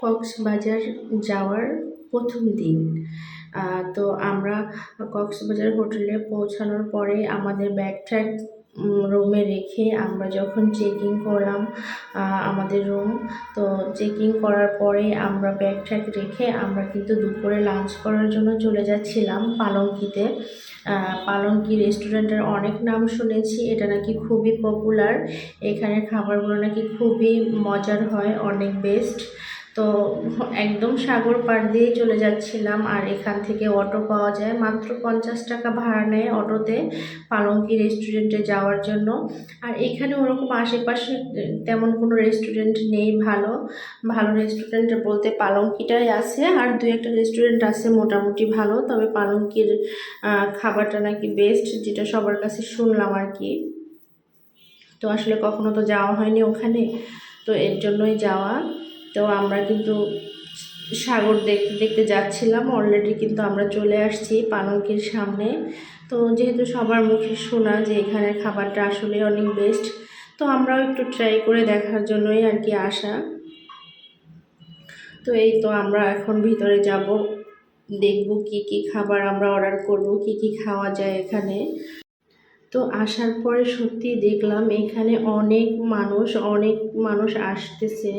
কক্সবাজার যাওয়ার প্রথম দিন। তো আমরা কক্সবাজার হোটেলে পৌঁছানোর পরে আমাদের ব্যাগ ট্যাগ রুমে রেখে আমরা যখন চেকিং করলাম আমাদের রুম, তো চেকিং করার পরে আমরা ব্যাগ ট্যাগ রেখে আমরা কিন্তু দুপুরে লাঞ্চ করার জন্য চলে যাচ্ছিলাম পালঙ্কিতে। পালঙ্কি রেস্টুরেন্টের অনেক নাম শুনেছি, এটা নাকি খুবই পপুলার, এখানে খাবারগুলো নাকি খুবই মজার হয়, অনেক বেস্ট। তো একদম সাগর পাড় দিয়ে চলে যাচ্ছিলাম, আর এখান থেকে অটো পাওয়া যায়, মাত্র 50 টাকা ভাড়া নেয় অটোতে পালঙ্কি রেস্টুরেন্টে যাওয়ার জন্য। আর এখানে ওরকম আশেপাশে তেমন কোনো রেস্টুরেন্ট নেই, ভালো ভালো রেস্টুরেন্ট বলতে পালঙ্কিটাই আছে, আর দু একটা রেস্টুরেন্ট আছে মোটামুটি ভালো, তবে পালঙ্কির খাবারটা নাকি বেস্ট, যেটা সবার কাছে শুনলাম আর কি। তো আসলে কখনো তো যাওয়া হয়নি ওখানে, তো এর জন্যই যাওয়া। তো আমরা কিন্তু সাগর দেখতে দেখতে যাচ্ছিলাম, অলরেডি কিন্তু আমরা চলে আসছি পালঙ্কির সামনে। তো যেহেতু সবার মুখে শোনা যে এখানে খাবারটা আসলে অনেক বেস্ট, তো আমরাও একটু ট্রাই করে দেখার জন্যই আর কি আসা। তো এই তো আমরা এখন ভিতরে যাব, দেখব কি কি খাবার আমরা অর্ডার করব, কি কি খাওয়া যায় এখানে। তো আসার পরে সত্যি দেখলাম এখানে অনেক মানুষ আসতেছে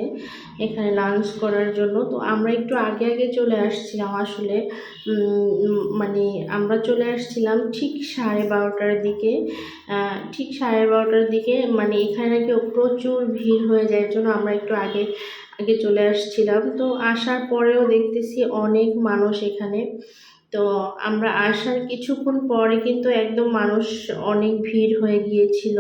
এখানে লাঞ্চ করার জন্য। তো আমরা একটু আগে আগে চলে আসছিলাম আসলে, মানে আমরা চলে আসছিলাম ঠিক 12:30টার দিকে, ঠিক 12:30টার দিকে, মানে এখানে নাকি প্রচুর ভিড় হয়ে যায়, এর জন্য আমরা একটু আগে আগে চলে আসছিলাম। তো আসার পরেও দেখতেছি অনেক মানুষ এখানে। তো আমরা আসার কিছুক্ষণ পরে কিন্তু একদম মানুষ অনেক ভিড় হয়ে গিয়েছিল।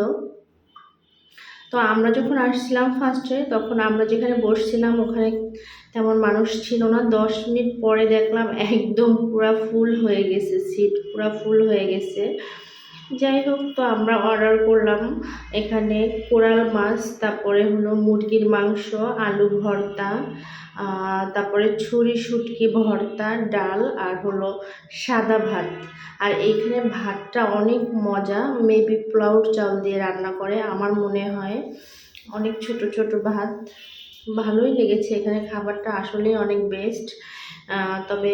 তো আমরা যখন আসছিলাম ফার্স্টে, তখন আমরা যেখানে বসছিলাম ওখানে তেমন মানুষ ছিল না, 10 মিনিট পরে দেখলাম একদম পুরা ফুল হয়ে গেছে, সিট পুরা ফুল হয়ে গেছে। যাই হোক, তো আমরা অর্ডার করলাম এখানে কোরাল মাছ, তারপরে হলো মুরগির মাংস, আলু ভর্তা, তারপরে ছুরি শুটকি ভর্তা, ডাল, আর হলো সাদা ভাত। আর এইখানে ভাতটা অনেক মজা, মেবি পোলাওর চাল দিয়ে রান্না করে আমার মনে হয়, অনেক ছোট ছোট ভাত, ভালোই লেগেছে এখানে খাবারটা, আসলেই অনেক বেস্ট। তবে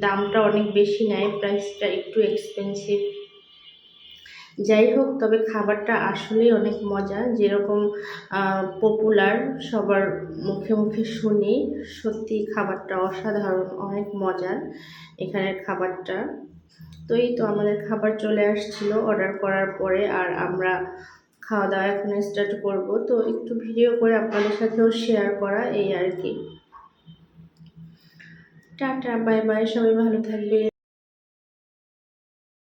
দামটা অনেক বেশি নেয়, প্রাইসটা একটু এক্সপেন্সিভ। যাই হোক, তবে খাবারটা আসলেই অনেক মজা, যেরকম পপুলার সবার মুখে মুখে শুনি, সত্যি খাবারটা অসাধারণ, অনেক মজার এখানের খাবারটা। তো এই তো আমাদের খাবার চলে আসছিল অর্ডার করার পরে, আর আমরা খাওয়া দাওয়া এখন স্টার্ট করব। তো একটু ভিডিও করে আপনাদের সাথেও শেয়ার করা, এই আর কি। টাটা, বাই বাই, সবাই ভালো থাকবে।